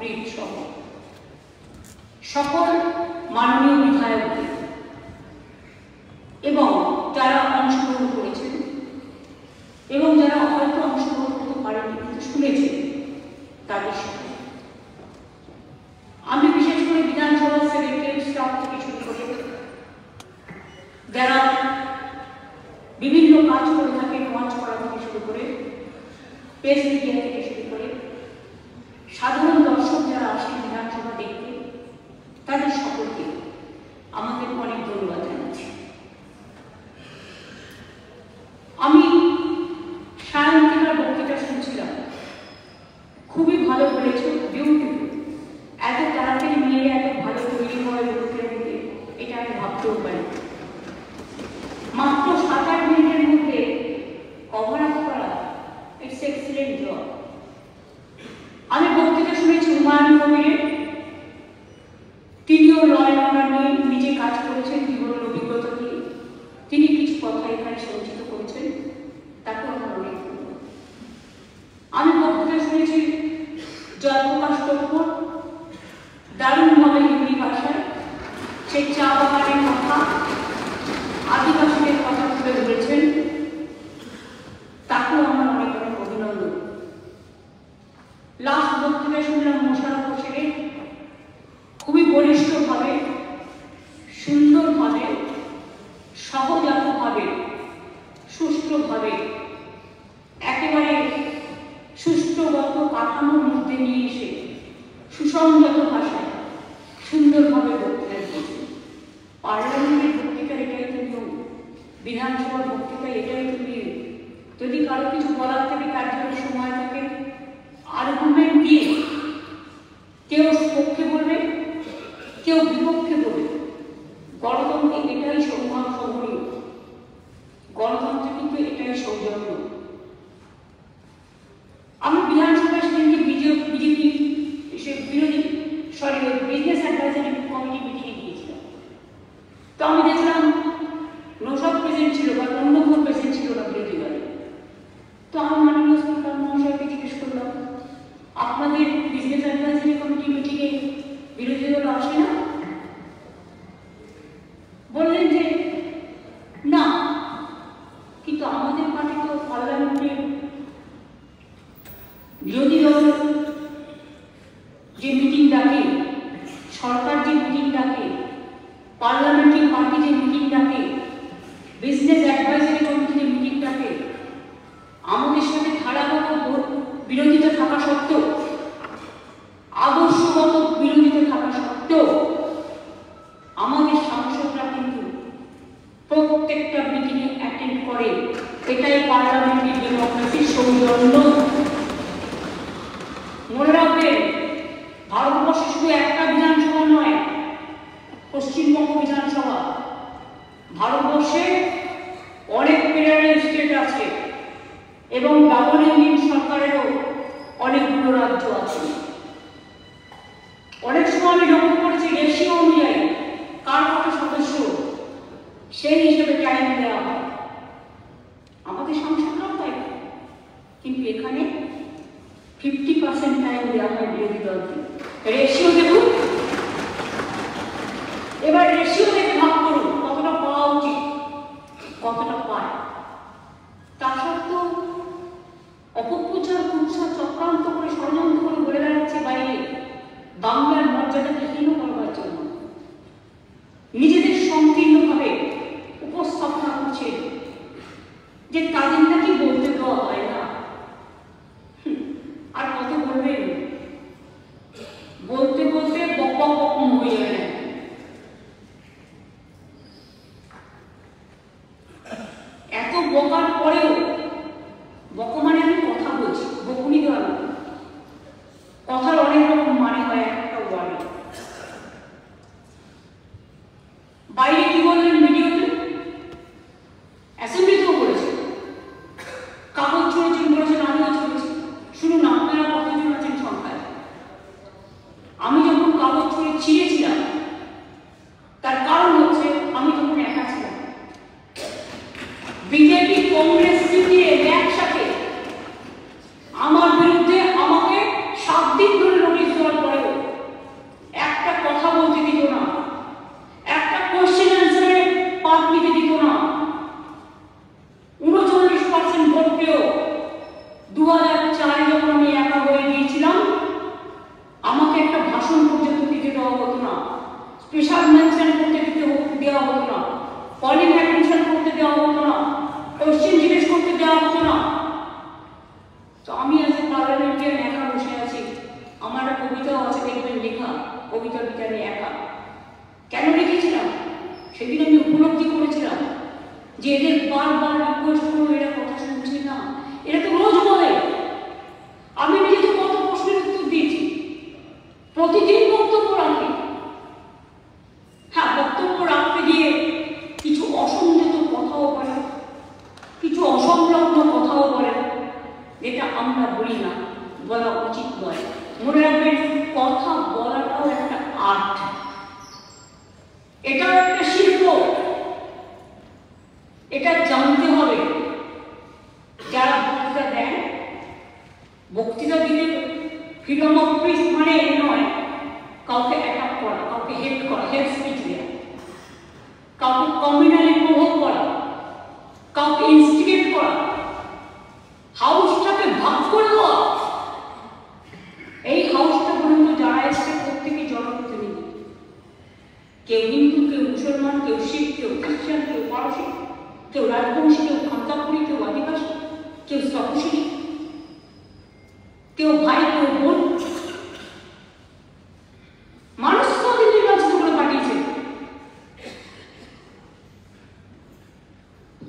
মন্ত্রীর সহ সকল মাননীয় বিধায়কদের এবং যারা অংশগ্রহণ করেছেন এবং যারা হয়তো অংশগ্রহণ করতে পারেনি কিন্তু শুনেছেন তাদের সাথে আমি বিশেষ করে বিধানসভা সেক্রেটারি স্টাফ থেকে শুরু করে যারা বিভিন্ন কাজ করে থাকে মঞ্চ করা থেকে শুরু করে প্রেস মিডিয়া থেকে শুরু করে সাধারণ দর্শক যারা আসেন বিধানসভা দেখতে তাদের সকলকে আমাদের অনেক ধন্যবাদ জানাচ্ছি। আমি সায়ন্তিকার বক্তৃতা শুনছিলাম, খুবই ভালো বলেছ, বিউটিফুল। এত তাড়াতাড়ি মেয়ে এত ভালো তৈরি হয় বক্তৃতা দিতে, এটা আমি ভাবতেও পারি। মাত্র 7-8 মিনিটের মধ্যে কভার আপ করা, ইটস এক্সিলেন্ট জব। আমি বক্তৃতা শুনেছি হুমায়ুন কবিরের, তিনিও ল অ্যান্ড অর্ডার নিয়ে নিজে কাজ করেছেন জীবনের অভিজ্ঞতা দিয়ে, তিনি কিছু কথা এখানে সঞ্চিত করেছেন, তাকে আমার অনেক ধন্যবাদ। আমি বক্তৃতা শুনেছি জয়প্রকাশ টপ্পর, দারুণভাবে হিন্দি ভাষায় সেই চা বাগানের কথা, আদিবাসীদের কথা তুলে ধরেছেন, তাকেও আমার অনেক অনেক অভিনন্দন। লাস্ট বক্তৃতা শুনলাম মোশাররফ হোসেনের, খুবই বলিষ্ঠভাবে, সুন্দরভাবে, সহজাতভাবে, সুষ্ঠুভাবে, একেবারে সুষ্ঠুগত কাঠামোর মধ্যে নিয়ে এসে সুসংযত ভাষায় সুন্দরভাবে বক্তৃতা দিয়েছে। পার্লামেন্টের বক্তৃতার এটাই তো নিয়ম, বিধানসভার বক্তৃতায় এটাই তো নিয়ম। যদি কারো কিছু বলার থাকে, তার জন্য সময় থাকে, আর্গুমেন্ট দিয়ে কেউ পক্ষে বলবে, কেউ বিপক্ষে বলবে। গণতন্ত্রে এটাই সৌজন্য, গণতন্ত্রে কিন্তু এটাই সৌজন্য। আমি বিধানসভায় সেদিনকে বিজেপি বিজনেস অ্যাডভাইজারি কমিটি মিটিংয়ে গিয়েছিলাম। তো আমি দেখলাম নৌসাদ প্রেজেন্ট ছিল বা অন্য কোনো প্রেজেন্ট ছিল না বিরোধী দলে। তো আমি মাননীয় স্পিকার মহাশয়কে জিজ্ঞেস করলাম, আপনাদের বিজনেস অ্যাডভাইজারি কমিটি মিটিংয়ে বিরোধী দল আসে না? বললেন যে না, কিন্তু আমাদের পার্টি তো পার্লামেন্টে বিরোধী দল যে মিটিং ডাকে, সরকার যে মিটিং ডাকে, পার্লামেন্টারি পার্টি যে মিটিং ডাকে, বিজনেস অ্যাডভাইজারি কমিটি যে মিটিং ডাকে, আমাদের সাথে ধারাবাহিক বিরোধিতা থাকা সত্ত্বেও, আদর্শগত বিরোধিতা থাকা সত্ত্বেও আমাদের সাংসদরা কিন্তু প্রত্যেকটা মিটিংয়ে অ্যাটেন্ড করে। এটাই পার্লামেন্টারি ডেমোক্রেসির সৌজন্য। মনে রাখবেন, ভারতবর্ষে শুধু একটা বিধানসভা নয়, পশ্চিমবঙ্গ বিধানসভা, ভারতবর্ষে অনেক ফেডারেল স্টেট আছে এবং ডাবল ইঞ্জিন সরকারেরও অনেকগুলো রাজ্য আছে। অনেক সময় আমি লক্ষ্য করেছি রেশিও অনুযায়ী কার কত সদস্য, সেই হিসেবে টাইম দেওয়া হয়। আমাদের সংসদরাও তাই, কিন্তু এখানে 50% টাইম দেওয়া হয় বিরোধী দলকে। রেশিও দেখুন, এবার রেশিও দেখে ভাগ করুন কতটা পাওয়া উচিত, কতটা পায়। তা সত্ত্বেও অপপ্রচার, কুৎসা, চক্রান্ত করে, ষড়যন্ত্র করে বলে বেড়াচ্ছে বাইরে বাংলার মর্যাদাকে হীন করবার জন্য। নিজেদের সংকীর্ণভাবে উপস্থাপনা করছে যে তাদের নাকি বলতে দেওয়া হয় না। আর কত বলবেন, বলতে বলতে বকম হয়ে যাবে না। এত বকার পরেও, বক মানে আমি কথা বলছি, বকুনি দেওয়া না, কথার অনেক রকম মানে হয় একটা ওয়ার্ডে। বাইরে কি বললেন ভিডিওতে, অ্যাসেম্বলিতেও বলেছে, কাগজ ছড়েছেন বলেছেন, আমিও ছড়েছি। শুনুন, আপনারা কতজন আছেন সংখ্যায়? আমি যখন কাগজ ছড়ে ছিঁড়েছিলাম, তার কারণ হচ্ছে আমি তখন একা ছিলাম। বিজেপি, কংগ্রেস, সিপিএম একসাথে আমার বিরুদ্ধে আমাকে 7 দিন ধরে নোটিশ দেওয়ার পরে প্রেশার মেনশন করতে দেওয়া হতো না, কলিং অ্যাটেনশন করতে দেওয়া হতো না, কোশ্চেন জিজ্ঞেস করতে দেওয়া হতো না। তো আমি আজ পার্লামেন্টের একা বসে আছি, আমার কবিতাও আছে দেখবেন লেখা, কবিতা বিতানে একা। কেন লিখেছিলাম? সেদিন আমি উপলব্ধি করেছিলাম যে এদের বারবার রিকোয়েস্ট করো, এরা কথা শুনছে না, এরা তো রোজ বলে। আমি নিজে তো কত প্রশ্নের উত্তর দিয়েছি, প্রতিদিন বক্তব্য রাখি। হ্যাঁ, বক্তব্য রাখতে গিয়ে কিছু অসংযত কথাও বলে, কিছু অসংলগ্ন কথাও বলে, যেটা আমরা বলি না, বলা উচিত নয়। মনে রাখবেন, কথা বলাটাও একটা আর্ট, এটাও একটা শিল্প, এটা জানতে হবে। যারা বক্তৃতা দেন, বক্তৃতা দিলে ফ্রিডম অফ স্পিচ মানে নয় কাউকে অ্যাটাক করা, কাউকে হেট করা, হেট স্পিচ দেওয়া, কাউকে কমিউনালি প্রভোগ করা, কাউকে ইনস্টিগেট করা, হাউসটাকে ভাগ করে দেওয়া। এই হাউসটা পর্যন্ত যারা এসছে প্রত্যেকে জনপ্রতিনিধি, কেউ হিন্দু, কেউ মুসলমান, কেউ শিখ, কেউ খ্রিস্টান, কেউ পারসিক, কেউ রাজবংশী, কেউ খান্তাপুরি, কেউ আদিবাসী, কেউ তপশিলি, কেউ ভাই, কেউ বোন। মানুষ তাদের নির্বাচিত করে পাঠিয়েছে।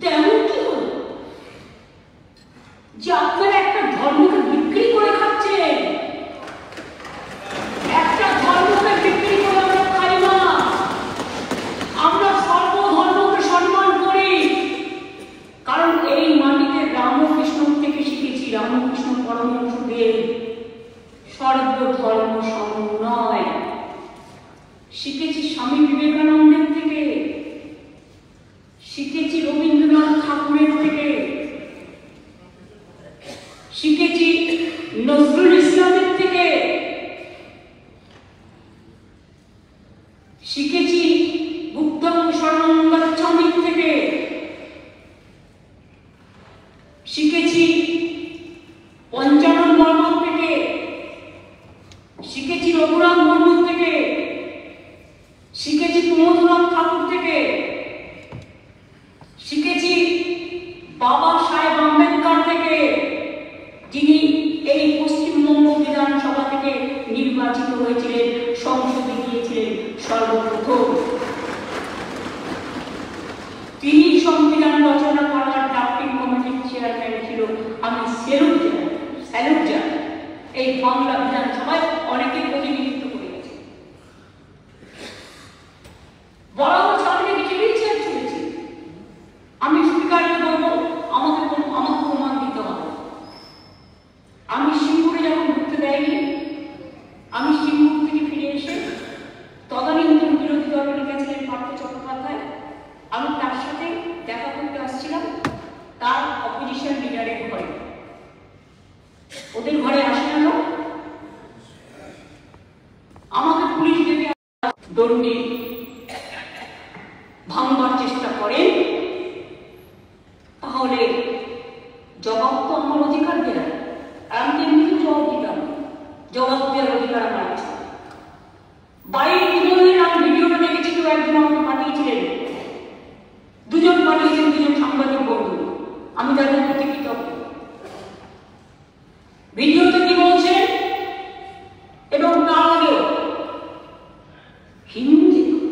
তেমন কি হল যে আপনারা একটা ধর্মকে বিক্রি করে খাচ্ছেন? একটা ধর্মকে বিক্রি করে আমরা খাই না, আমরা সর্বধর্মকে সম্মান করি। কারণ এই মাটিতে রামকৃষ্ণ থেকে শিখেছি, রামকৃষ্ণ পরমহংসদেব সর্বধর্ম সমন্বয় শিখেছি, স্বামী বিবেকানন্দের থেকে শিখেছি, রবীন্দ্রনাথ ঠাকুরের থেকে শিখেছি, নজরুল ইসলামের থেকে শিখেছি, বুদ্ধং শরণং গচ্ছামি থেকে শিখেছি, পঞ্চানন বর্মন থেকে শিখেছি, রঘুরাম মুর্মু থেকে শিখেছি, প্রমোদনাথ ঠাকুর থেকে শিখেছি, বাবা সাহেব আম্বেদকর থেকে, যিনি এই পশ্চিমবঙ্গ বিধানসভা থেকে নির্বাচিত হয়েছিলেন, সংসদে গিয়েছিলেন সর্বপ্রথম। তিনি সংবিধান রচনা করার ড্রাফটিং কমিটির চেয়ারম্যান ছিল। আমি স্যালুট জানাই, এই বাংলা বিধানসভায় অনেকে প্রতিনিধিত্ব করে গেছে। বলা হচ্ছে আমি নাকি টিভি চেয়ার চলেছি। আমি স্পিকারকে বলবো আমাকে প্রমাণ দিতে হবে। আমি সিঙ্গুরে যখন ঢুকতে দেয়নি, আমি সিঙ্গুর থেকে ফিরে এসে তদানীন্তন বিরোধী দলের নেতা ছিলেন পার্থ চট্টোপাধ্যায়, আমি তার সাথে দেখা করতে আসছিলাম তার অপোজিশন লিডারের ঘরে। ওদের ঘরে আসে না, আমাকে পুলিশ ডেকে দণ্ডি ভাঙবার চেষ্টা করেন, তাহলে জবাব তো আমার অধিকার দেয়, আর আমি এমনিতে জবাব দিতাম, জবাব দেওয়ার অধিকার আমার আছে। বাইরে দুজনের আমি ভিডিওটা দেখেছি, কেউ একজন আমাকে পাঠিয়েছিলেন, দুজন পাঠিয়েছেন, দুজন সাংবাদিক বন্ধু, আমি তাদের প্রতি কৃতজ্ঞ। ভিডিওতে কি বলছেন এবং তার আগেও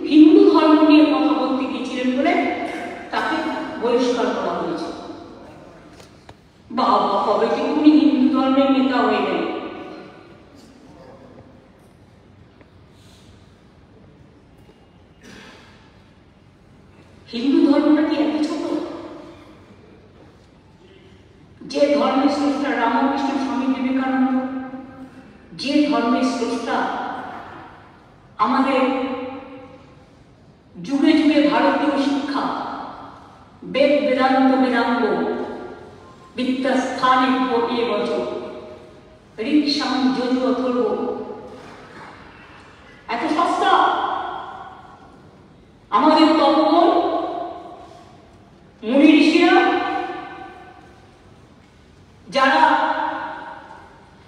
হিন্দু ধর্ম নিয়ে কথা বলতে গিয়েছিলেন বলে তাকে বহিষ্কার করা হয়েছে। বাবা, কবে থেকে উনি হিন্দু ধর্মের নেতা হয়ে গেলেন? হিন্দু ধর্মটা কি এত ছোট? যে ধর্মের স্রষ্টা রামকৃষ্ণ, স্বামী বিবেকানন্দ, যে ধর্মের স্রষ্টা আমাদের যুগে যুগে ভারতীয় শিক্ষা, বেদ বেদান্ত বেদাঙ্গ বিদ্যা স্থানে এ বছর ঋক্সাম যজু অথর্ব, এত সস্তা আমাদের তপবন মুনি ঋষিরা, যারা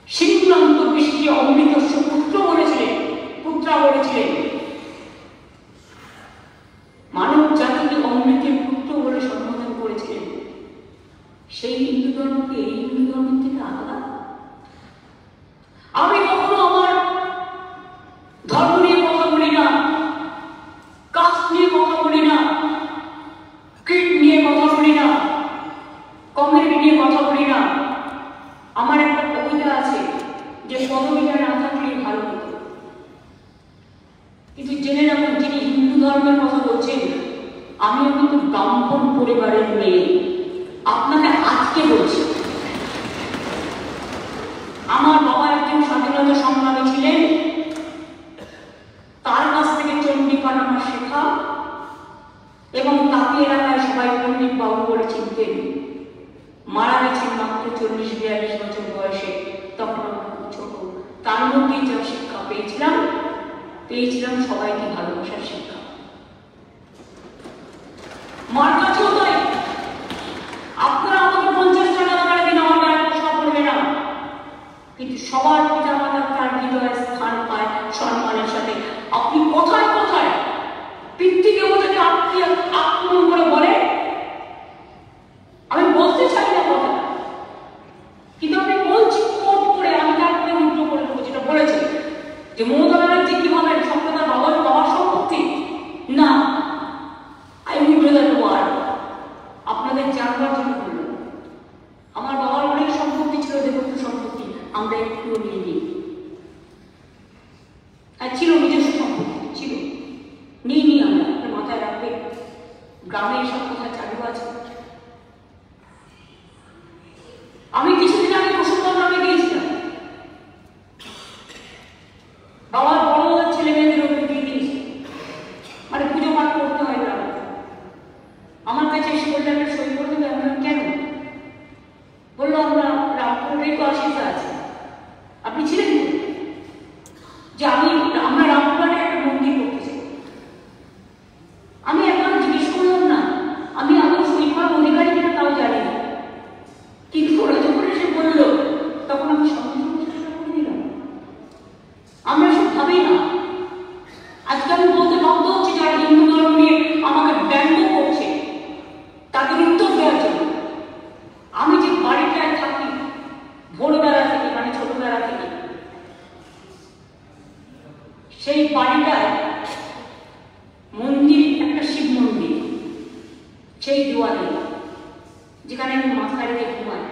সিংহান্ত বৃষ্টি অমৃতস্য পুত্রা বলেছিলেন, কিন্তু জেনে রাখুন, যিনি হিন্দু ধর্মের কথা বলছেন, আমিও কিন্তু ব্রাহ্মণ পরিবারের মেয়ে। আপনাকে আজকে বলছি, আমার বাবা একজন স্বাধীনতা সংগ্রামী ছিলেন, তার কাছ থেকে চণ্ডীপাঠ আমার শেখা, এবং তাকে এলাকায় সবাই পণ্ডিত বাবু বলে চিনতেন। মারা গেছেন মাত্র 40-42 বছর বয়সে, তখন আমরা খুব ছোট। তার মধ্যেই যা শিক্ষা পেয়েছিলাম সবাইকে ভালোবাসার শিক্ষা। মার কাছেও তাই, আপনারা আমাকে 50 টাকা টাকা দিন, আমার গায়ে প্রশ্ন করবে না, কিন্তু সবার পিতা মাতা তার হৃদয়ে স্থান পায় সম্মানের সাথে। আপনি কোথায় কোথায় পিতৃদেবতাকে আক্রমণ করে বলে, আমি বলতে চাই না কথা, কিন্তু আমি বলছি কোট করে, আমি তারপরে উল্টো করে দেবো যেটা বলেছে যে মমতা ব্যানার্জি কিভাবে সম্প্রদায় বাবার সম্পত্তি না। আই উইল দ্যাট ওয়ার্ড আপনাদের জানবার জন্য বললাম। আমার বাবার অনেক সম্পত্তি ছিল, দেবত্ব সম্পত্তি, আমরা একটুও নিয়ে নিই। আর ছিল নিজস্ব সম্পত্তি ছিল, নিই আমরা, মাথায় রাখবে। গ্রামে এসব কথা চালু আছে। আমি কিছুদিন আগে বসুন্ধরা গ্রামে গিয়েছিলাম, বাবার বড় ছেলে মেয়েদের ওপরে দিয়ে দিয়েছে, মানে পুজো পাঠ করতে হয় গ্রামে। আমার কাছে এসে বললে একটা সই করে দেবে। আমরা কেন? বললো আমরা রামপুরের তো আশীর্বাদ আছে। আপনি ছিলেন যে আমরা রামপুরে একটা মন্দির করতে চাই। আমি এখন জিজ্ঞেস করলাম না, আমি আগে সই করার অধিকারী কিনা তাও জানি না, কিন্তু ওরা যখন এসে বললো তখন আমি সঙ্গে সঙ্গে করে দিলাম। আমরা সব ভাবি না। আজকে আমি বলতে বাধ্য হচ্ছি, যারা হিন্দু ধর্ম নিয়ে আমাকে ব্যঙ্গ করছে তাদের উত্তর দেওয়ার জন্য। আমি যে বাড়িটায় থাকি ভোরবেলা থেকে, মানে ছোটবেলা থেকে, সেই বাড়িটায় মন্দির, একটা শিব মন্দির, সেই দুয়ারে যেখানে আমি মাথা রেখে ঘুমাই।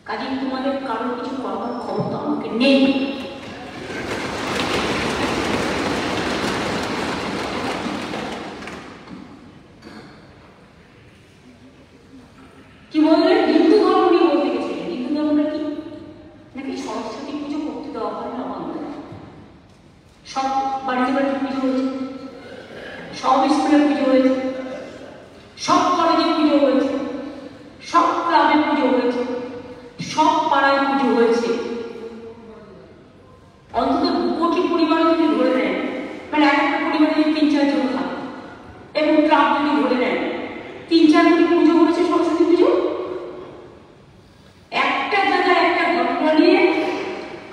কাজে তোমাদের কারোর কিছু করবার ক্ষমতা আমাকে নেই। কি বললেন? হিন্দু ধর্ম নিয়ে বলতে গেছিলেন। হিন্দু ধর্মটা কি? নাকি সরস্বতী পুজো করতে দেওয়া হয় না বাংলায়? সব বাড়িতে বাড়িতে পুজো হয়েছে, সব স্কুলে পুজো হয়েছে, সব কলেজে পুজো হয়েছে, সব ক্লাবে পুজো হয়েছে, সব পাড়ায় পুজো হয়েছে। অন্তত 2 কোটি পরিবার যদি ধরে নেন, মানে একটা পরিবারে যদি 3-4 জন থাকে, এবং ক্লাব যদি ধরে নেন, 3-4 কোটি পুজো হয়েছে সরস্বতী পুজো। একটা জায়গায় একটা ঘটনা নিয়ে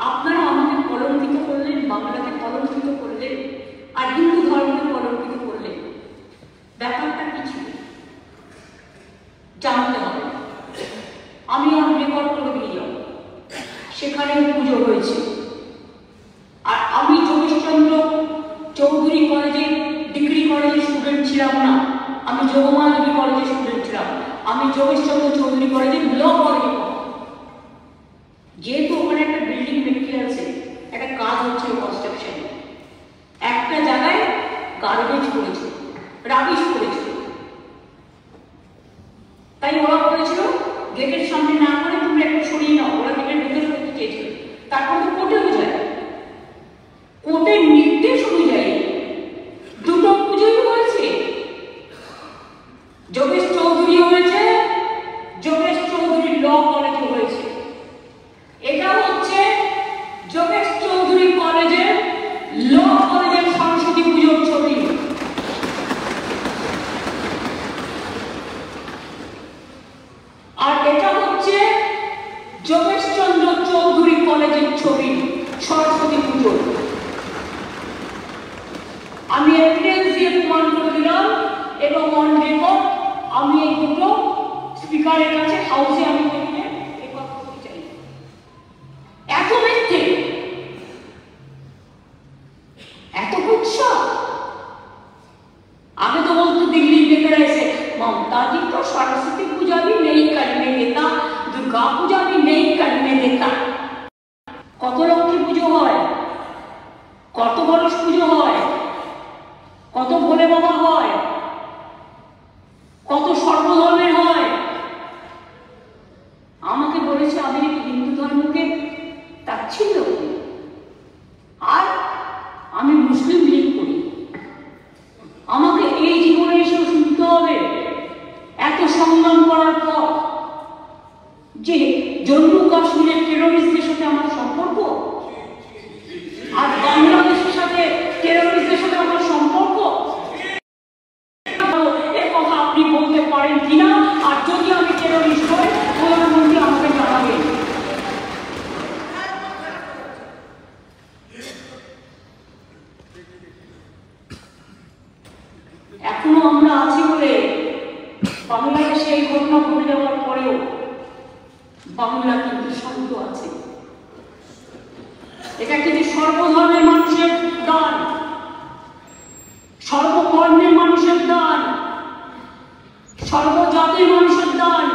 আপনারা আমাকে কলঙ্কিত করলেন, বাংলাকে কলঙ্কিত করলেন, আর হিন্দু ধর্মকে কলঙ্কিত করলেন। ব্যাপারটা কি ছিল জানতে হবে। আমি আমার রেকর্ড করে দিয়ে যাব, সেখানে পুজো হয়েছে। আর আমি যোগেশচন্দ্র চৌধুরী কলেজে, ডিগ্রি কলেজের স্টুডেন্ট ছিলাম না, আমি যোগমানবী কলেজের স্টুডেন্ট ছিলাম। আমি যোগেশচন্দ্র চৌধুরী কলেজের ল কলেজে পড়ি। যেহেতু ওখানে একটা বিল্ডিং মেটেরিয়ালসে একটা কাজ হচ্ছে কনস্ট্রাকশন, একটা জায়গায় গার্বেজ করেছিল, রাবিশ করেছিল, তাই ওরা বলেছিল গেটের সামনে না করে তোমরা একটু সরিয়ে নাও। ওরা গেটের ভেতরে করতে চেয়েছিল। তারপর তো কোর্টেও যায়, কোর্টের নির্দেশ অনুযায়ী 2টো পুজোই হয়েছে। যোগেশ চৌধুরী হয়েছে, যোগেশ চৌধুরী ল কলেজে হয়েছে। এটা হচ্ছে যোগেশ চৌধুরী কলেজের ল কলেজের সরস্বতী পুজোর ছবি। আর এটা হচ্ছে যোগেশচন্দ্র চৌধুরী কলেজের ছবি সরস্বতী পুজো। আমি এভিডেন্স দিয়ে প্রমাণ করে দিলাম, এবং অন রেকর্ড আমি এই দুটো স্পিকারের কাছে হাউসে আমি করতে চাই। এত মিথ্যে, এত কুৎসা। आगे तो बोलते दिल्ली लेकर ऐसे ममता जी तो सरस्वती पूजा भी नहीं करने देता, दुर्गा पूजा भी नहीं करने देता। कत लक्ष्मी पुजो হয়, কত গণেশ পুজো হয়, বাবা হয়, কত সর্বধর্মের হয়। আমাকে বলেছে আমি হিন্দু ধর্মকে তাচ্ছিল্য করি আর আমি মুসলিম লীগ করি। আমাকে এই জীবনে এসেও শুনতে হবে এত সংগ্রাম করার পর যে জম্মু কাশ্মীরের টেরোরিস্টদের সাথে আমার সম্পর্ক আর বাংলাদেশের সাথে টেরোরিস্টদের সাথে আমার সম্পর্ক, এ কথা আপনি বলতে পারেন কিনা? আর যদি আমি টেরোরিস্ট হই প্রধানমন্ত্রী আমাকে জানাবেন। এখনো আমরা আছি বলে বাংলাদেশে এই ঘটনা ঘটে যাওয়ার পরেও বাংলা কিন্তু শান্ত আছে। এটা কিন্তু সর্বধর্মের মানুষের দান, সর্বকর্মের মানুষের দান, সর্বজাতির মানুষের দান।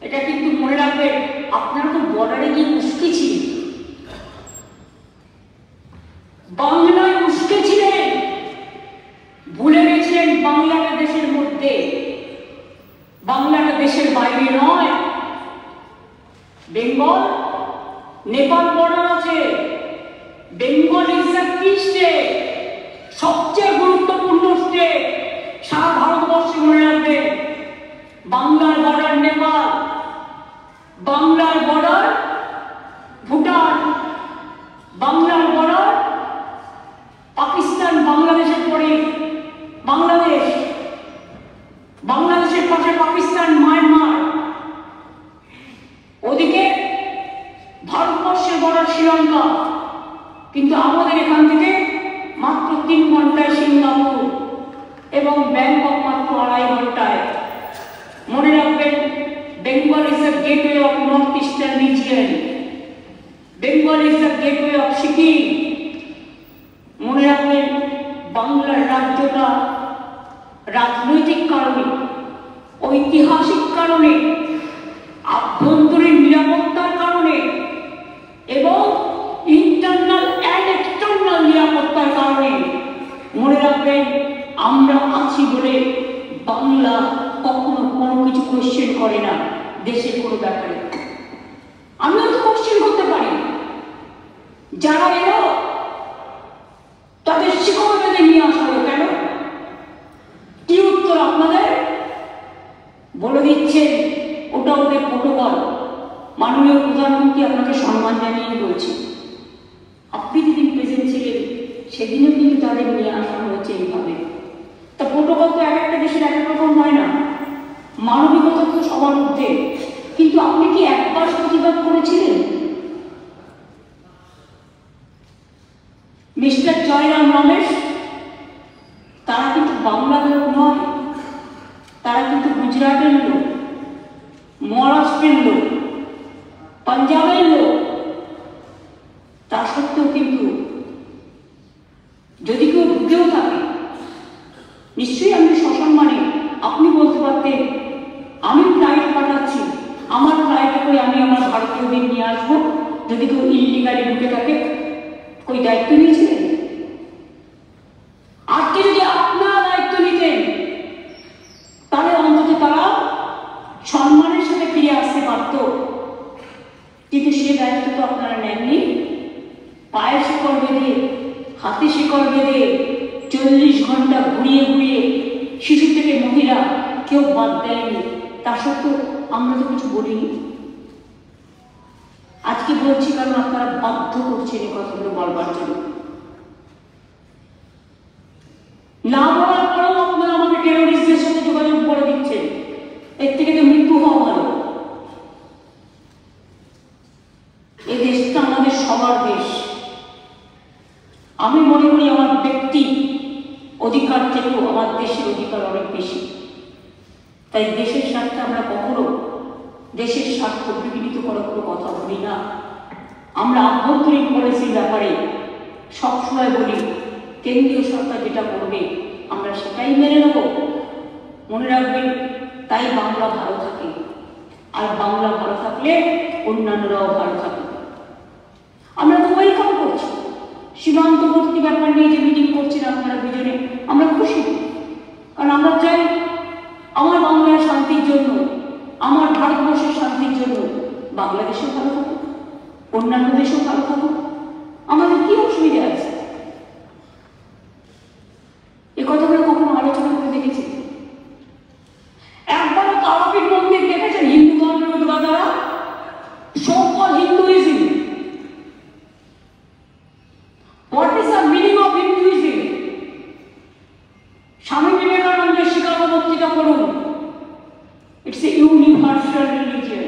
এটা কিন্তু মনে রাখবেন। আপনারা তো বর্ডারে গিয়ে উস্কেছিলেন, বাংলায় উস্কেছিলেন, ভুলে গেছিলেন বাংলাটা দেশের মধ্যে, বাংলাটা দেশের বাইরে নয়। বেঙ্গল নেপাল বর্ডার আছে, বেঙ্গল ইজ আ কি স্টেট, সবচেয়ে গুরুত্বপূর্ণ স্টেট সারা ভারতবর্ষে। মনে রাখবেন বাংলার বর্ডার নেপাল, বাংলার বর্ডার ভুটান, বাংলার বর্ডার পাকিস্তান, বাংলাদেশের পরে বাংলাদেশ, বাংলাদেশের পাশে পাকিস্তান, মায়ানমার, ওদিকে ভারতবর্ষের বর্ডার শ্রীলঙ্কা। কিন্তু আমাদের এখান থেকে মাত্র 3 ঘন্টায় সিঙ্গাপুর এবং ব্যাংকক মাত্র 2.5 ঘন্টায়। মনে রাখবেন Bengal is the gateway of north eastern region, Bengal is the gateway of Sikkim. মনে রাখবেন বাংলার রাজ্যটা রাজনৈতিক কারণে, ঐতিহাসিক কারণে, আভ্যন্তরীণ নিরাপত্তার কারণে এবং ইন্টারনাল অ্যান্ড এক্সটার্নাল নিরাপত্তার কারণে মনে রাখবেন আমরা আছি বলে বাংলা কখনো কোনো কিছু কোয়েশ্চেন করে না দেশের কোনো ব্যাপারে। আমিও তো কোয়েশ্চেন করতে পারি, যারা এলো তাদের শিকড় বেঁধে নিয়ে আসা হলো কেন? কি উত্তর আপনাদের? বলে দিচ্ছেন ওটা ওদের প্রোটোকল। মাননীয় প্রধানমন্ত্রী আপনাকে সম্মান জানিয়ে বলছি, আপনি যেদিন প্রেজেন্ট ছিলেন সেদিনও কিন্তু তাদের নিয়ে আসা হয়েছে এইভাবে। তা প্রোটোকল তো এক একটা দেশের এক এক রকম হয় না, মানবিকতা তো সবার মধ্যে। কিন্তু আপনি কি একবার প্রতিবাদ করেছিলেন? মিস্টার জয়রাম রমেশ তারা কিন্তু বাংলার লোক নয়, তারা কিন্তু গুজরাটের লোক, মহারাষ্ট্রের লোক, পাঞ্জাবের লোক। তা সত্ত্বেও কিন্তু যদি কেউ ঢুকেও থাকে নিশ্চয়ই আমি সসম্মানে আপনি বলতে পারতেন আমি ফ্লাইট পাঠাচ্ছি, আমার ফ্লাইটে করে আমি আমার ভারতীয়দের নিয়ে আসবো। যদি কেউ ইলিগালি ঢুকে থাকে ওই দায়িত্ব নিয়েছিলেন? আজকে যদি আপনারা দায়িত্ব নিতেন তাহলে অন্তত তারা সম্মানের সাথে ফিরে আসতে পারত। কিন্তু সে দায়িত্ব তো আপনারা নেননি। পায়ে শিকড় বেঁধে, হাতে শিকড় বেঁধে 40 ঘন্টা ঘুরিয়ে ঘুরিয়ে শিশু থেকে মহিলা কেউ বাদ দেয়নি। তা সত্ত্বেও আমরা তো কিছু বলিনি। আজকে বলছি কারণ আপনারা বাধ্য করছেন এই কথাগুলো বলবার জন্য। না বলার পরেও আপনারা আমাকে টেরোরিস্টদের সাথে যোগাযোগ করে দিচ্ছেন। এর থেকে তো মৃত্যু হওয়া ভালো। এই দেশটা আমাদের সবার দেশ। আমি মনে করি আমার ব্যক্তি অধিকার থেকেও আমার দেশের অধিকার অনেক বেশি। তাই দেশের স্বার্থে আমরা কখনো দেশের স্বার্থ বিঘ্নিত করার কোনো কথা বলি না। আমরা আভ্যন্তরীণ পলিসির ব্যাপারে সবসময় বলি কেন্দ্রীয় সরকার যেটা করবে আমরা সেটাই মেনে নেব। মনে রাখবেন তাই বাংলা ভালো থাকে, আর বাংলা ভালো থাকলে অন্যান্যরাও ভালো থাকে। আমরা তো ওয়েলকাম করছি সীমান্তবর্তী ব্যাপার নিয়ে যে মিটিং করছেন আপনারা দুজনে, আমরা খুশি। কারণ আমরা চাই আমার বাংলার শান্তির জন্য, আমার ভারতবর্ষের শান্তির জন্য বাংলাদেশেও ভালো থাকুক, অন্যান্য দেশেও ভালো থাকুক। আমাদের কি অসুবিধা আছে? এ কথাগুলো কখনো আলোচনা করে দেখেছি? একবারও তারাপীঠ মন্দির দেখেছেন হিন্দু ধর্মের উদ্বাদারা? so-called Hinduism. What is the meaning of Hinduism? স্বামী বিবেকানন্দের শিকাগো বক্তৃতা পড়ুন। It's a universal religion.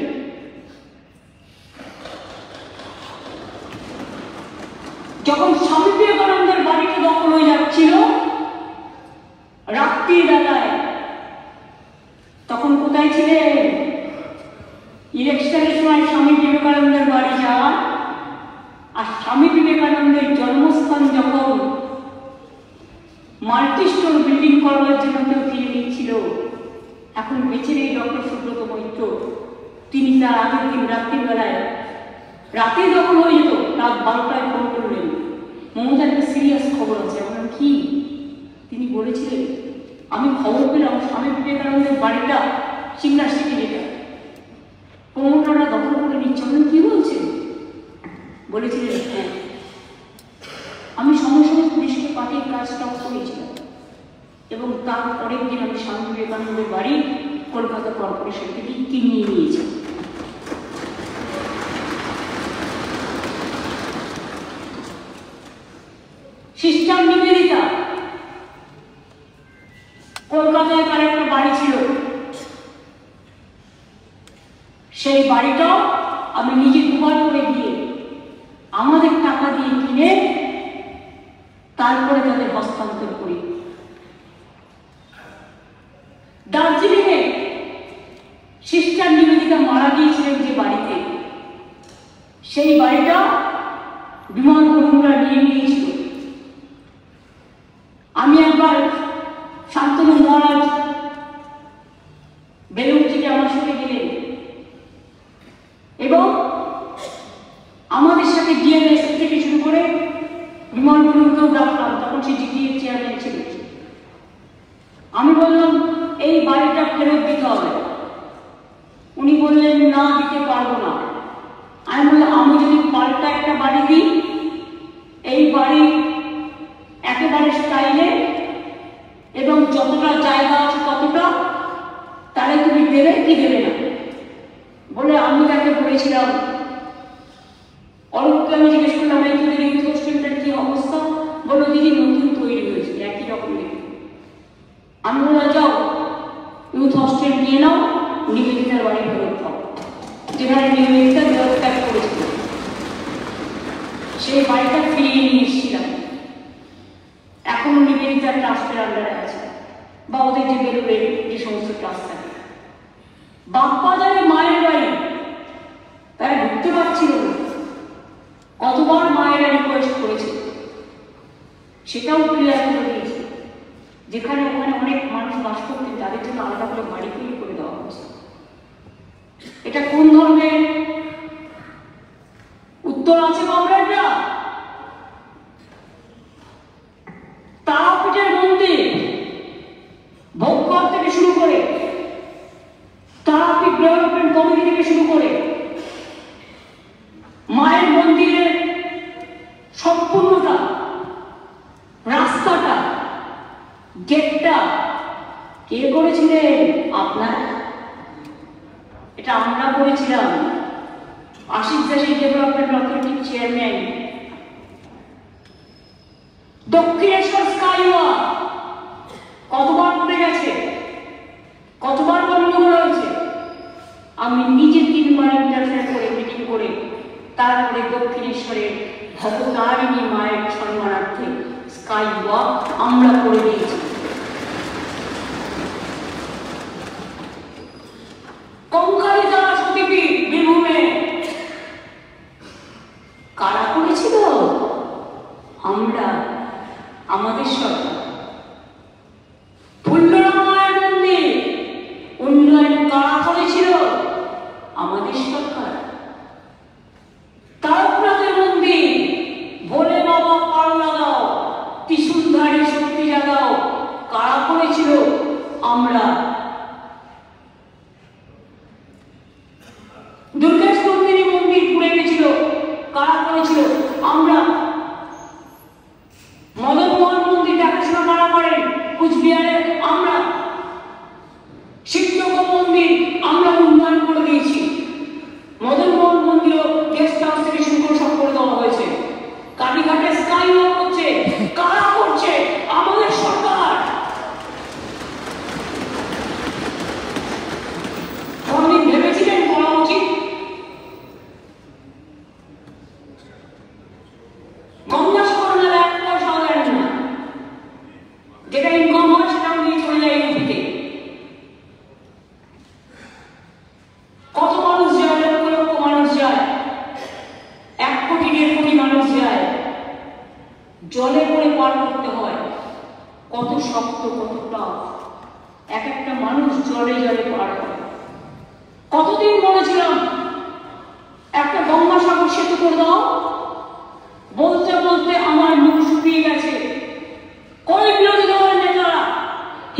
যখন স্বামী বিবেকানন্দের বাড়িতে দখল হয়ে যাচ্ছিল রাত্রি বেলায়, তখন কোথায় ছিলেন? ইলেকশনের সময় স্বামী বিবেকানন্দের বাড়ি যান, আর স্বামী বিবেকানন্দের জন্মস্থান যখন মাল্টিস্টোর বিল্ডিং করবার জন্য কেউ কিনে নিচ্ছিল, এখন বেঁচে নেই ডক্টর সুব্রত মৈত্র, তিনি তার আগের দিন রাত্রিবেলায়, রাতেই দখল হয়ে যেত, রাত 12টায় ফোন করলেন, মমতা একটা সিরিয়াস খবর আছে। এখন কি? তিনি বলেছিলেন, আমি খবর পেলাম স্বামী বিবেকানন্দের বাড়িটা সিঙ্গার সিটি যেটা প্রমোটাররা দখল করে নিচ্ছে। আপনি কি বলছেন? বলেছিলেন, হ্যাঁ। আমি সঙ্গে সঙ্গে পুলিশকে পাঠিয়ে কাজ স্টপ করেছিলাম এবং তার পরের দিন আমি স্বামী বিবেকানন্দের বাড়ি কলকাতা কর্পোরেশন থেকে কিনে নিয়েছি। সিস্টার নিবেদিতা, কলকাতায় তার একটা বাড়ি ছিল, সেই বাড়িটাও আমি নিজে দুবার করে দিয়ে আমাদের টাকা দিয়ে কিনে তারপরে তাদের হস্তান্তর করি। দার্জিলিংয়ে সিস্টার নিবেদিতা মারা গিয়েছিলেন যে বাড়িতে, সেই বাড়িটা বিমান বন্ধুরা নিয়ে নিয়েছিল। আমি একবার শান্তনু মহারাজ বেলুড় থেকে আমার সাথে গেলেন এবং আমাদের সাথে ডিএনএস থেকে শুরু করে বিমান বন্ধুকেও ডাকলাম, তখন সে জিটিএর চেয়ারম্যান ছিল। আমি বললাম এই বাড়িটা ফেরত দিতে হবে। উনি বললেন না, দিতে পারবো না। আমি বললাম আমি যদি পাল্টা একটা বাড়ি দিই, এই বাড়ি একেবারে স্টাইলে এবং যতটা জায়গা আছে ততটা, তাহলে তুমি দেবে কি দেবে না? বলে আমি তাকে বলেছিলাম, অরূপকে আমি জিজ্ঞেস করলাম এই তোদের ইউথ হোস্টেলটার কি অবস্থা? বললো দিদি নতুন তৈরি হয়েছে, একই রকম দেখে। আমি বললাম যাও ইউথ হোস্টেল নিয়ে নাও, নিবেদিতার বাড়ি ফেরত দাও, যেখানে নিবেদিতা দেহত্যাগ করেছিল। সেই বাড়িটা ফিরিয়ে নিয়ে এসেছিলাম। এখনো নিবেদিতার ট্রাস্টের আন্ডারে আছে, বা ওদের যে বেরোবের যে সমস্ত ট্রাস্ট থাকে। বাগবাজারে মায়ের বাড়ি, তারা ঢুকতে পারছিল না। কতবার মায়েরা রিকোয়েস্ট করেছে, সেটাও ক্লিয়ার করে দিয়েছে। যেখানে ওখানে অনেক মানুষ বাস করতেন তাদের জন্য আলাদা করে বাড়ি তৈরি করে দেওয়া হয়েছে। এটা কোন ধরনের উত্তর আছে কমরেডরা? তারাপীঠের মন্দির ভোগঘর থেকে শুরু করে, তারাপীঠ ডেভেলপমেন্ট কমিটি থেকে শুরু করে, মায়ের মন্দিরের সম্পূর্ণটা, রাস্তাটা, গেটটা কে করেছিলেন? আপনারা। এটা আমরা করেছিলাম। আশিস দাসী ডেভেলপমেন্ট অথরিটির চেয়ারম্যান। দক্ষিণেশ্বর স্কাইওয়াক কতবার পড়ে গেছে, কতবার গন্ডগোল হয়েছে। আমি নিজে 3 বার ইন্টারফেয়ার করে মিটিং করে তারপরে দক্ষিণেশ্বরের ভবতারিণী মায়ের সম্মানার্থে স্কাই ওয়াক আমরা করে দিয়েছি। কঙ্কালিকা সতীপীঠ বীরভূমে কারা করেছিল? আমরা, আমাদের সরকার। ফুল্লরা মায়ের মন্দির উন্নয়ন কারা করেছিল? আমাদের সরকার। তারকনাথের মন্দির ভোলে বাবা পার লাগাও করেছিল? আমরা। দুর্গেশনন্দিনী মন্দির পুড়ে গেছিল, কারা করেছিল? আমরা। মদন মোহন মন্দির দেখাশোনা কারা করেন? কুচবিহারে আমরা। শিবযোগ মন্দির আমরা উন্নয়ন করে দিয়েছি। মদন মোহন মন্দিরও গেস্ট হাউস থেকে শুরু করে সব করে দেওয়া হয়েছে। কালীঘাটে স্কাই ওয়াক হচ্ছে, কারা করছে? আমাদের সরকার। কোনদিন ভেবেছিলেন করা উচিত? গঙ্গা সাগরের এক পয়সাও দেন না, যেটা ইনকাম হয় সেটাও নিয়ে চলে যায় ইউপিতে। কত মানুষ যায়? লক্ষ লক্ষ মানুষ যায়, 1 কোটি 1.5 কোটি মানুষ যায়। জলে করে পার করতে হয়, কত শক্ত, কত টাফ। এক একটা মানুষ জলে জলে পার হয়। কতদিন বলেছিলাম একটা গঙ্গাসাগর সেতু করে দাও, বলতে বলতে আমার মুখ শুকিয়ে গেছে। কোন বিরোধী দলের নেতারা,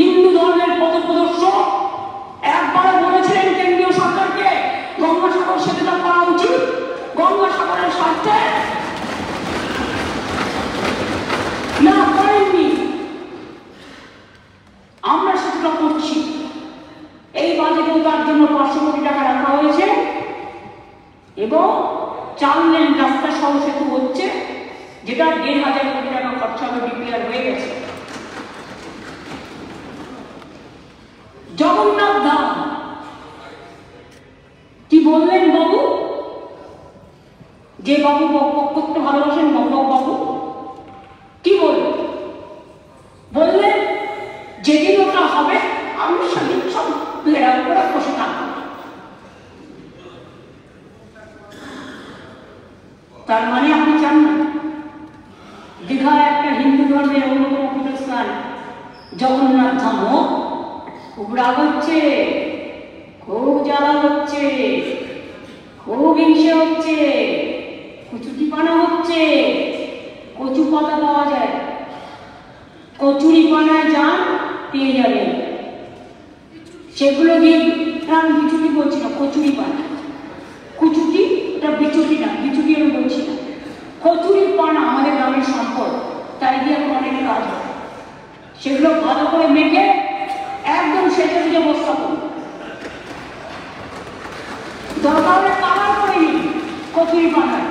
হিন্দু ধর্মের পথপ্রদর্শক একবারে বলেছিলেন কেন্দ্রীয় সরকারকে গঙ্গাসাগর সেতুটা করা উচিত গঙ্গাসাগরের স্বার্থে? না, করেননি। আমরা সেতুটা করছি। এই বাজেটেও তার জন্য 500 কোটি টাকা রাখা হয়েছে এবং 4 লেন রাস্তা সহ সেতু হচ্ছে, যেটা 1,500 কোটি টাকা খরচা হবে, ডিপিআর হয়ে গেছে। জগন্নাথ ধাম কি বললেন বাবু? যে বাবু বকবক করতে ভালোবাসেন, বকবক বাবু কি বললেন? বললেন যেদিন ওটা হবে আমি সেদিন সব ঘেরাও করে বসে থাকবো। তার মানে আপনি চান না দীঘা একটা হিন্দু ধর্মের অন্যতম পীঠস্থান জগন্নাথ ধাম হোক? খুব রাগ হচ্ছে, খুব জ্বালা হচ্ছে, খুব হিংসে হচ্ছে, কচুটি পানা হচ্ছে। কচু পাতা পাওয়া যায়, কচুরি পানায় যান পেয়ে যাবেন। সেগুলো দিয়ে, আমি বিচুটি বলছি না, কচুরি পানা। কুচুটি ওটা বিচুটি না, বিচুটি আমি বলছি না। কচুরি পানা আমাদের গ্রামের সম্পদ, তাই দিয়ে এখন অনেক কাজ হয়। সেগুলো ভালো করে মেখে একদম সেটা দিয়ে বস্তা করুন, দরকার হলে কালার করে নিন কচুরি পানায়।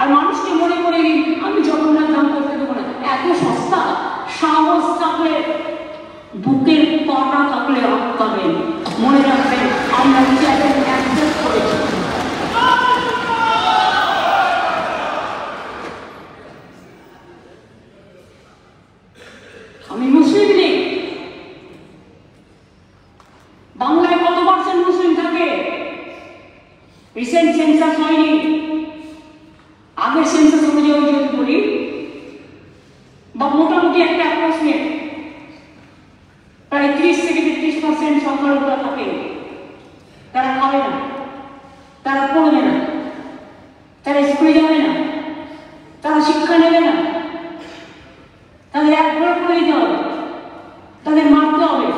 আর মানুষকে মনে করে দিন আমি জগন্নাথ ধাম করতে দেবো না। এত সস্তা? সাহস থাকলে, বুকের পাটা থাকলে আটকাবেন। মনে রাখবেন আমরা চ্যালেঞ্জ অ্যাকসেপ্ট করেছি। আমি মুসলিম নেই। বাংলায় কত পার্সেন্ট মুসলিম থাকে? রিসেন্ট সেন্সাস হয়নি, আগের সেন্সাস অনুযায়ী যদি বলি, বা মোটামুটি একটা অ্যাপ্রক্সিমেট প্রায় 30 থেকে 33% সংখ্যালঘুরা থাকে। তারা খাবে না, তারা পড়বে না, তারা স্কুলে যাবে না, তারা শিক্ষা নেবে না, তাদের এক ঘরে করে দিতে হবে, তাদের মারতে হবে,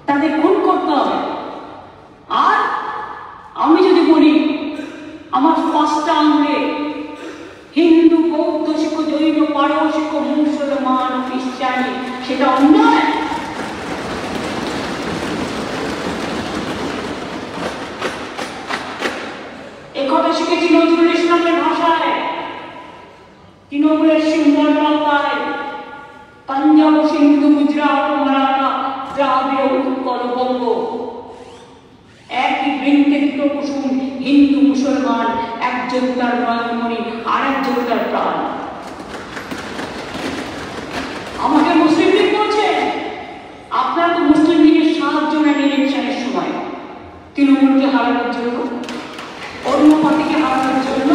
তাদের খুন করতে হবে। আর আমি যদি বলি আমার 5টা আঙুলে হিন্দু, বৌদ্ধ শিখ, জৈন, পারসিক, মুসলমান, খ্রিস্টানি, সেটা অন্যায়? একথা শিখেছি নজরুল ইসলামের ভাষায়, তৃণমূলের সিংহল নৌকায়, পাঞ্জাব, সিন্ধু, গুজরাট, মারাঠা, দ্রাবিড়, উৎকল, বঙ্গ, একই বৃন্তে দুটো কুসুম, হিন্দু মুসলমান, একজন তার নয়নমণি, আর একজন তার প্রাণ। আমাকে মুসলিম লীগ বলছে, আপনারা তো মুসলিম লীগের সাহায্য নেন ইলেকশনের সময় তৃণমূলকে হারানোর জন্য, অন্য পার্টিকে হারানোর জন্য।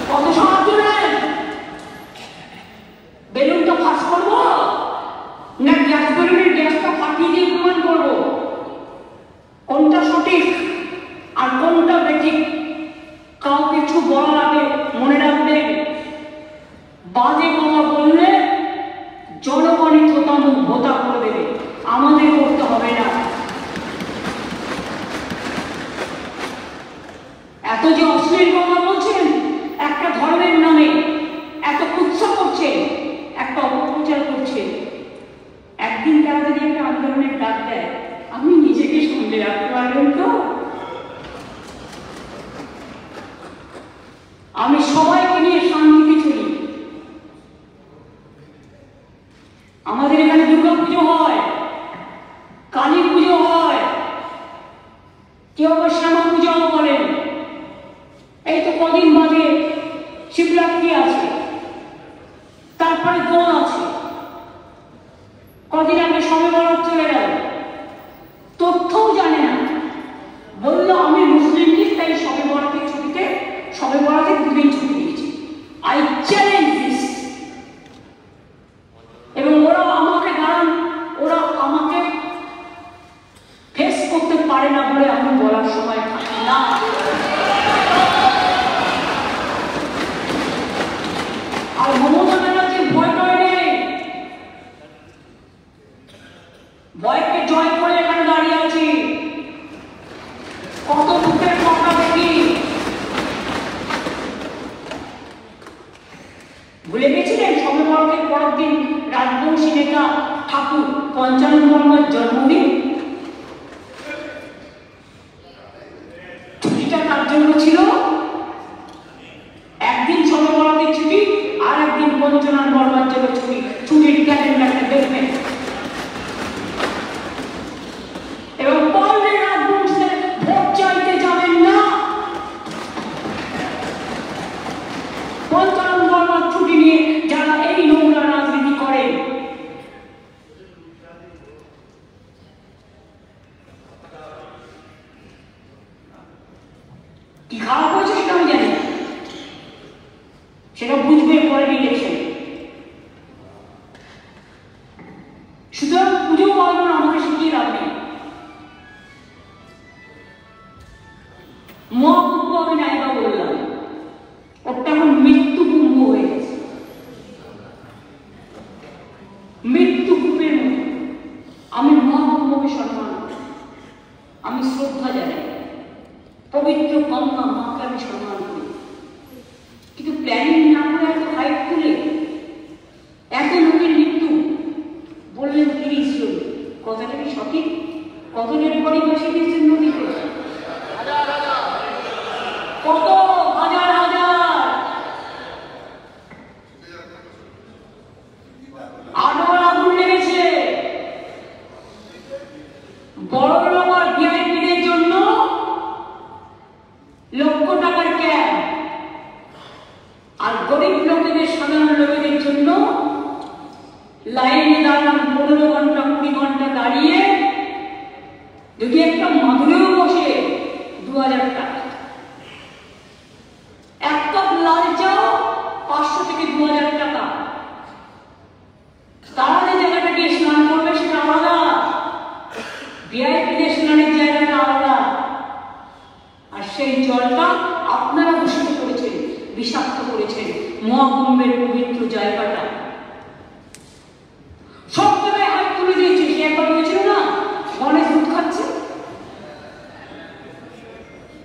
কত সাহায্য নেন? বেলুনটা ফাঁস করবো না গ্যাস বেলুনের গ্যাসটা ফাটিয়ে দিয়ে প্রমাণ করবো কোনটা সঠিক আর কোনটা বেঠিক? রাখতে পারবেন তো? আমি সবাইকে নিয়ে শান্তিতে চলি। আমাদের এখানে দুর্গা পুজো হয়, কালী পুজো হয়, কেউ আবার শ্যামা পুজোও বলেন। এই তো কদিন বাদে শিবরাত্রি আছে, তারপরে দোল আছে, কদিন আগে শবে বরাত চলে গেল, তথ্যও জানে না। বললো আমি মুসলিম লীগ, তাই শবে বরাতের ছুটিতে শবে বরাতের দুদিন ছুটি দিয়েছি। I challenge this. এবং ওরা আমাকে ফেস করতে পারে না বলে আমি বলার সময় থাকি না। আর মমতা ব্যানার্জির ভয় নেই, ভয়কে জয় করে এখানে দাঁড়িয়ে আছি। কত বুকের কথা দেখি, ভুলে গেছিলেন শবে বরাতের পরের দিন রাজবংশী নেতা ঠাকুর পঞ্চানন বর্মার জন্মদিন। ছুটিটা তার জন্য ছিল, একদিন শবে বরাতের ছুটি আর একদিন পঞ্চানন বর্মার জন্য ছুটি। ছুটির ক্যালেন্ডারটা দেখবেন। এবং পারলে রাজবংশীদের ভোট চাইতে যাবেন না। পঞ্চানন বর্মার ছুটি নিয়ে যারা এই নোংরা রাজনীতি করে, কি খারাপ হয়েছে সেটা আমি জানি না, সেটা বুঝবে পরের ইলেকশন। সুতরাং পুজো পালন আমাকে শিখিয়ে লাভ নেই। মহাকুম্ভ আমি নাইবা বললাম, ওটা এখন মৃত্যু কুম্ভ হয়ে গেছে। মৃত্যু কুম্ভের মতো আমি মহাকুম্ভকে সম্মান করি, আমি শ্রদ্ধা জানাই, পবিত্র গঙ্গা মাকে আমি সম্মান করি। কিন্তু প্ল্যানিং না করে এত হাইট তুলে এত লোকের মৃত্যু বললেন 30 জন, কথাটা কি সঠিক? কত ডেড বডি ভাসিয়ে দিয়েছেন নদীতে? কত হাজার হাজার। আটবার আগুন লেগেছে। বড় লোক আর ভিআইপিদের জন্য লক্ষ টাকার ক্যাব, আর গরিব লোকেদের সাধারণ লোকেদের জন্য লাইনে দাঁড়ান 15 ঘন্টা 20 ঘন্টা দাঁড়িয়ে, যদি একটা মাদুরেও বসে 2000 টাকা। এক কাপ লাল চাও 500 থেকে 2000 টাকা। তারা যে জায়গাটা গিয়ে স্নান করবে সেটা আলাদা, ভিআইপিদের স্নানের জায়গাটা আলাদা। আর সেই জলটা আপনারা দূষিত করেছেন, বিষাক্ত করেছেন মহাকুম্ভের পবিত্র জায়গাটা। সব জায়গায় হাত তুলে দিয়েছে। সে একবার হয়েছিল না, গণেশ দুধ খাচ্ছে,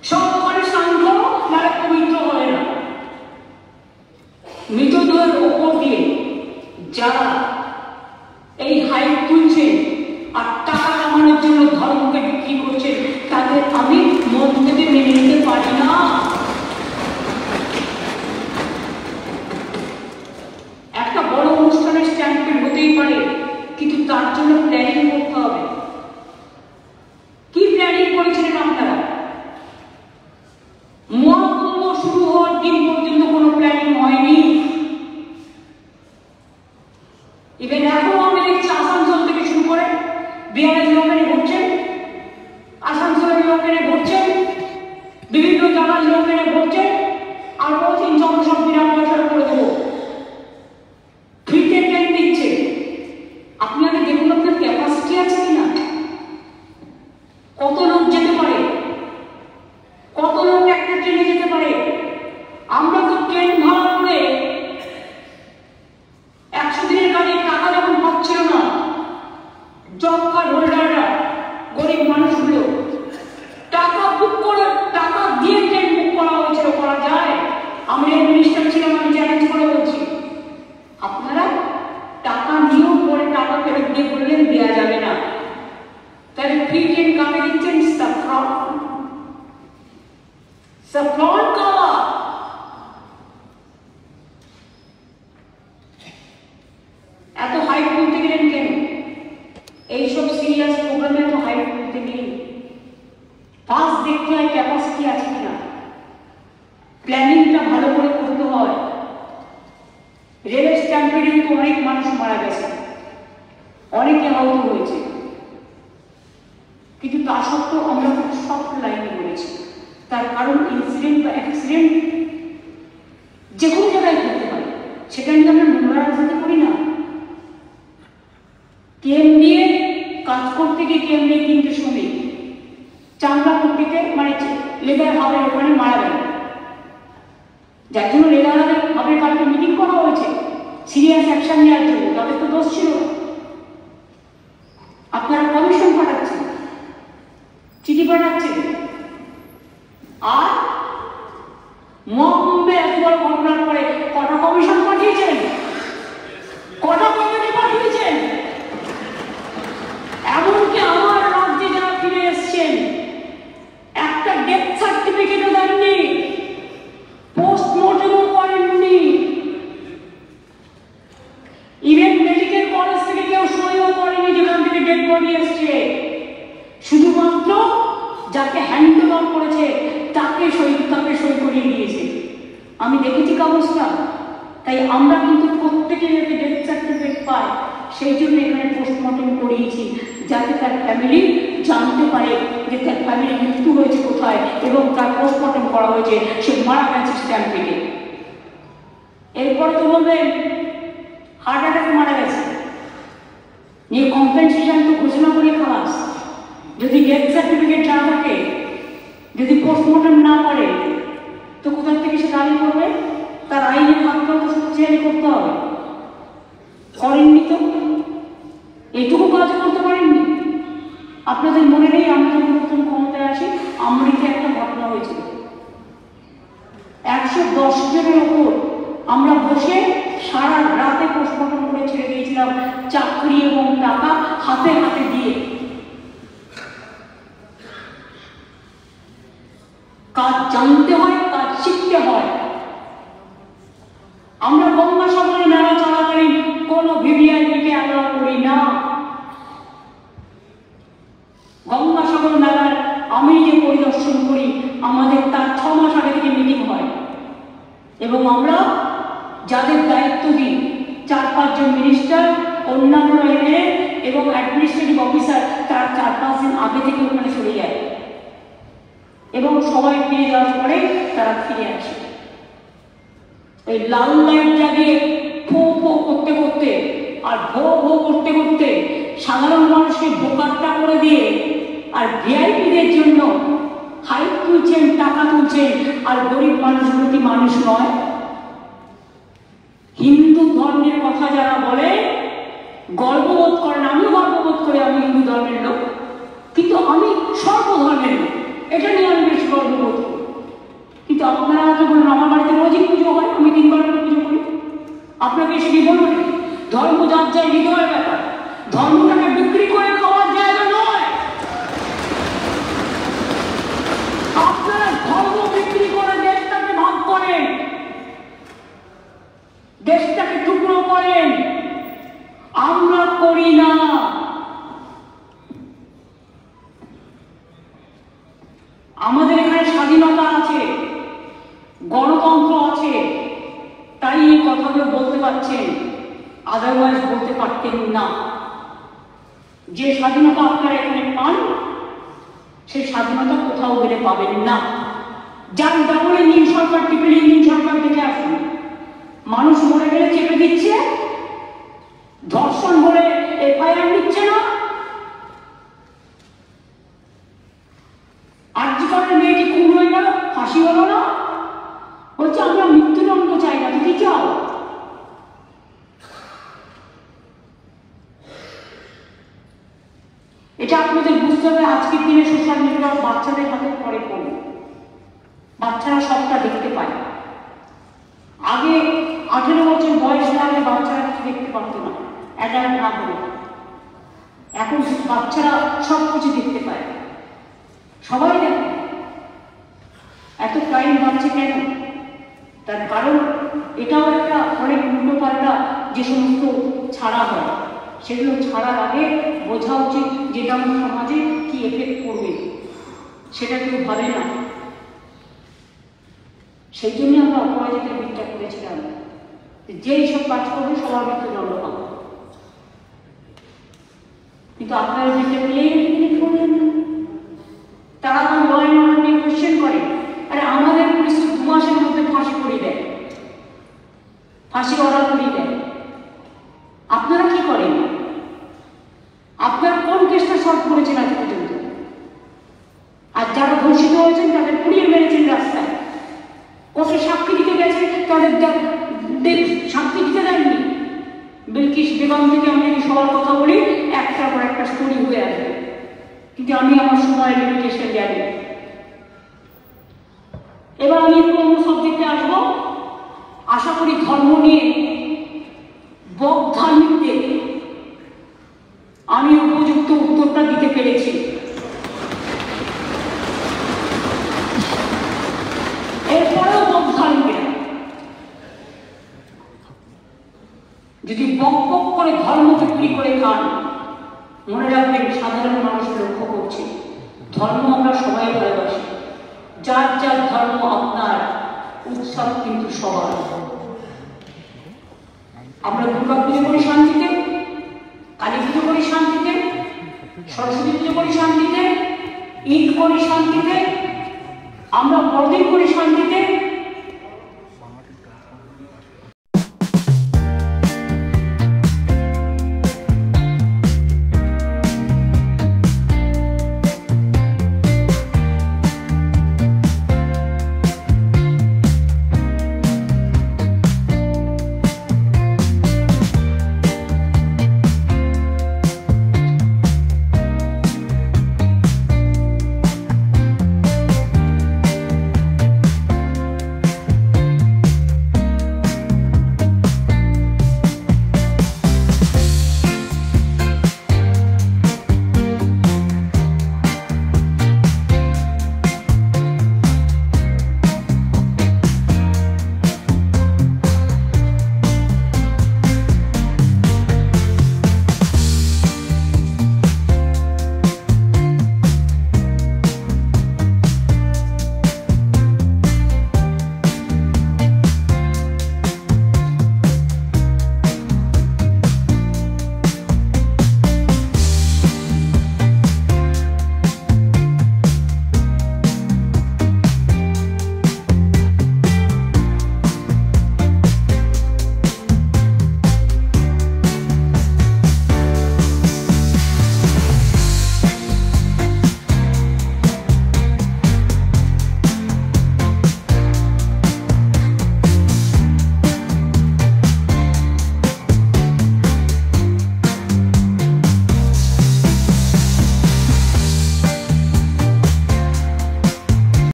সব ওখানে সান্ধ্য নারে পবিত্র হয় না। মৃতদেহের ওপর দিয়ে যারা এই হাইট তুলছেন আর টাকা কামানোর জন্য ধর্মকে বিক্রি করছেন, তাদের আমি মন থেকে মেনে নিতে পারি না। একটা বড় অনুষ্ঠানের স্ট্যাম্পেড হতেই পারে, কিন্তু তার জন্য প্ল্যানিং করতে হবে। কি প্ল্যানিং করেছিলেন আপনারা? মহাকুম্ভ শুরু হওয়ার দিন পর্যন্ত কোনো প্ল্যানিং হয়নি। ইভেন এখন আমি দেখছি আসানসোল থেকে শুরু করে বিহারের লোক এনে ঘুরছেন, আসানসোলের লোক এনে ঘুরছেন, বিভিন্ন জায়গার লোক এনে ঘুরছেন, আর বলছেন জনসব বিনা পয়সা করে দেবো, ফ্রিতে ট্রেন দিচ্ছে। আপনি আগে দেখুন আপনার ক্যাপাসিটি আছে কিনা, কত লোক যেতে পারে, কত লোক একটা ট্রেনে যেতে পারে। আমরা তো ট্রেন ভাড়া করে 100 দিনের গাড়ির টাকা যখন পাচ্ছিল না, জব কার্ড হোল্ডাররা, গরিব মানুষগুলো টাকা বুক করে, টাকা দিয়ে ট্রেন বুক করা হয়েছিল। করা যায়? আমি মিনিস্টার ছিলাম, আমি চ্যালেঞ্জ করে বলছি, আপনারা টাকা নিয়েও পরে টাকা ফেরত দিয়ে বললেন দেওয়া যাবে না, তাহলে ফ্রি ট্রেন কাকে দিচ্ছেন? Saffron, saffron colour. এত হাইট তুলতে গেলেন কেন? এইসব সিরিয়াস প্রোগ্রামে এত হাইট তুলতে নেই। ফার্স্ট দেখতে হয় ক্যাপাসিটি আছে কিনা, প্ল্যানিংটা ভালো করে করতে হয়। রেলের স্ট্যাম্পেডে তো অনেক মানুষ মারা গেছে, অনেকে আহত হয়েছে, কিন্তু তা সত্ত্বেও আমরা খুব সফট লাইনে বলেছি। তার কারণ ইনসিডেন্ট বা অ্যাক্সিডেন্ট যে কোনো জায়গায় করতে পারে, সেটা নিয়ে আমরা নোংরা রাজনীতি করি না। কেএম দিয়ে কাজ করতে গিয়ে কেএম দিয়ে 3টে শ্রমিক চামড়া পট্টিতে মানে লেদার হাবের ওখানে মারা গেল, যার জন্য লেদার হাবের কালকে মিটিং করা হয়েছে সিরিয়াস অ্যাকশন নেওয়ার জন্য। তাদের তো দোষ ছিল। আপনারা কমিশন পাঠাচ্ছেন, চিঠি পাঠাচ্ছেন, আর মহাকুম্ভে এত বড় ঘটনার পরে কটা কমিশন পাঠিয়েছেন, কটা কমিটি পাঠিয়েছেন। এমনকি আমার রাজ্যে যারা ফিরে এসছেন একটা ডেথ সার্টিফিকেটও দেননি, পোস্টমর্টমও করেননি, ইভেন মেডিকেল কলেজ থেকে কেউ সইও করেনি যেখান থেকে ডেড বডি এসছে। শুধুমাত্র যাকে হ্যান্ড ওভার করেছে তাকে সই করিয়ে দিয়েছে। আমি দেখেছি কাগজটা। তাই আমরা কিন্তু প্রত্যেকে যাতে ডেথ সার্টিফিকেট পায় সেই জন্য এখানে পোস্টমর্টম করিয়েছি, যাতে তার ফ্যামিলি জানতে পারে যে তার ফ্যামিলি মৃত্যু হয়েছে কোথায় এবং তার পোস্টমর্টম করা হয়েছে, সে মারা গেছে স্ট্যাম্পেডে। এরপরে তো বলবেন হার্ট অ্যাটাকে মারা গেছে, নিয়ে কম্পেনসেশন তো ঘোষণা করে খালাস। যদি ডেথ সার্টিফিকেট না থাকে, যদি পোস্টমর্টম না করে, তো কোথা থেকে সে দাবি করবে? তার আইনের মাধ্যমে তো শক্তিশালী করতে হবে। করেননি তো, এটুকু কাজ করতে পারেননি। আপনাদের মনে নেই আমরা যখন প্রথম ক্ষমতায় আসি আমরিতে একটা ঘটনা হয়েছিল, 110 জনের ওপর আমরা বসে সারা রাতে পোস্টমর্টম করে ছেড়ে দিয়েছিলাম, চাকরি এবং টাকা হাতে হাতে দিয়ে। কাজ জানতে হয়, কাজ শিখতে হয়। আমরা গঙ্গাসাগরে মেলা চলাকালীন কোনো ভিভিআইপিকে অ্যালাউ করি না। গঙ্গাসাগর মেলার আমি যে পরিদর্শন করি, আমাদের তার 6 মাস আগে থেকে মিটিং হয় এবং আমরা যাদের দায়িত্ব দিই 4-5 জন মিনিস্টার, অন্যান্য এমএলএ এবং অ্যাডমিনিস্ট্রেটিভ অফিসার, তার 4-5 দিন আগে থেকে ওখানে চলে যায় এবং সবাই ফিরে যাওয়ার পরে তারা ফিরে আসে। এই লাল লাইট জ্বালিয়ে ফো ফো করতে করতে আর ভো ভো করতে করতে সাধারণ মানুষকে বোকাট্টা করে দিয়ে আর ভিআইপিদের জন্য হাইট তুলছেন, টাকা তুলছেন, আর গরিব মানুষগুলো কি মানুষ নয়? হিন্দু ধর্মের কথা যারা বলে গর্ববোধ করেন, আমিও গর্ববোধ করি, আমি হিন্দু ধর্মের লোক, কিন্তু আমি সর্বধর্মের লোক, এটা নিয়ে আমি বেশি গর্ববোধ করি। কিন্তু আপনারা হয়তো বলুন আমার বাড়িতে রোজই পুজো হয়, আমি 3 বার পুজো করি, আপনাকে সেটি বলবেন। ধর্ম যার যার হৃদয়ের ব্যাপার, ধর্মটাকে বিক্রি করে খাওয়ার জায়গা নয়। আপনারা ধর্ম বিক্রি করে দেশটাকে ভাগ করেন, দেশটাকে টুকরো করেন, আমরা করি না। আমাদের এখানে স্বাধীনতা আছে, গণতন্ত্র আছে, তাই এই কথাগুলো বলতে পারছেন, আদারওয়াইজ বলতে পারতেন না। যে স্বাধীনতা আপনারা এখানে পান, সেই স্বাধীনতা কোথাও গেলে পাবেন না। যার ডাবলে নীল সরকার টিপিলি নীল সরকার দেখে আসুন, মানুষ মরে গেলে চেপে দিচ্ছে, ধর্ষণ বলে এফআইআর নিচ্ছে না, আর্যিকরের মেয়েটি খুন হয়ে গেল, ফাঁসি হলো না, বলছে আমরা মৃত্যুদণ্ড চাই না, তুমি চাও? এটা আপনাদের বুঝতে হবে। আজকের দিনে সোশ্যাল মিডিয়া বাচ্চাদের হাতে পড়ে পড়ে, বাচ্চারা সবটা দেখতে পায়। আগে 18 বছর বয়স না হলে বাচ্চারা কিছু দেখতে পারতো না, অ্যাডাল্ট না হলে। এখন বাচ্চারা সব কিছু দেখতে পায়। কেন? তার কারণ এটাও একটা অনেক উল্টোপাল্টা যে সমস্ত ছাড়া হয়, সেগুলো ছাড়ার আগে বোঝা উচিত যেটা আমার সমাজে কি এফেক্ট করবে, সেটা কেউ ভাবে না। সেই জন্য আমরা অপরাজিতের বিলটা করেছিলাম, যে এইসব কাজ করবে সবার মৃত্যুদণ্ড পাবে। কিন্তু আপনারা বিলটা পেলেই করলেন না। তারা আমার ল অ্যান্ড অর্ডার নিয়ে কোয়েশ্চেন করে, আরে আমাদের পুলিশ 2 মাসের মধ্যে ফাঁসি করিয়ে দেয়, ফাঁসির অর্ডার করিয়ে দেয়। আপনারা কি করেন? আপনারা কোন কেসটা সলভ করেছেন আজ পর্যন্ত? আর যারা ধর্ষিত হয়েছেন তাদের পুড়িয়ে মেরেছেন রাস্তায়, ওকে সাক্ষী দিতে গেছে, তাদের সাক্ষী দিতে দেননি। বিলকিস বেগম থেকে আমি যদি সবার কথা বলি একটার পর একটা স্টোরি হয়ে আসবে, কিন্তু আমি আমার সময় লিমিটেশন জানি। এবার আমি অন্য সাবজেক্টে আসবো। আশা করি ধর্ম নিয়ে বকধার্মিকদের আমি উপযুক্ত উত্তরটা দিতে পেরেছি। এরপরেও বকধার্মিকরা যদি বক বক করে ধর্মকে চুরি করে খান, মনে রাখবেন সাধারণ মানুষ লক্ষ্য করছে। ধর্ম আমরা সবাই ভালোবাসি, যার যার ধর্ম আপনার, উৎসব কিন্তু সবার। আমরা দুর্গা পুজো করি শান্তিতে, কালী পুজো করি শান্তিতে, সরস্বতী পুজো করি শান্তিতে, ঈদ করি শান্তিতে, আমরা বড়দিন করি শান্তিতে,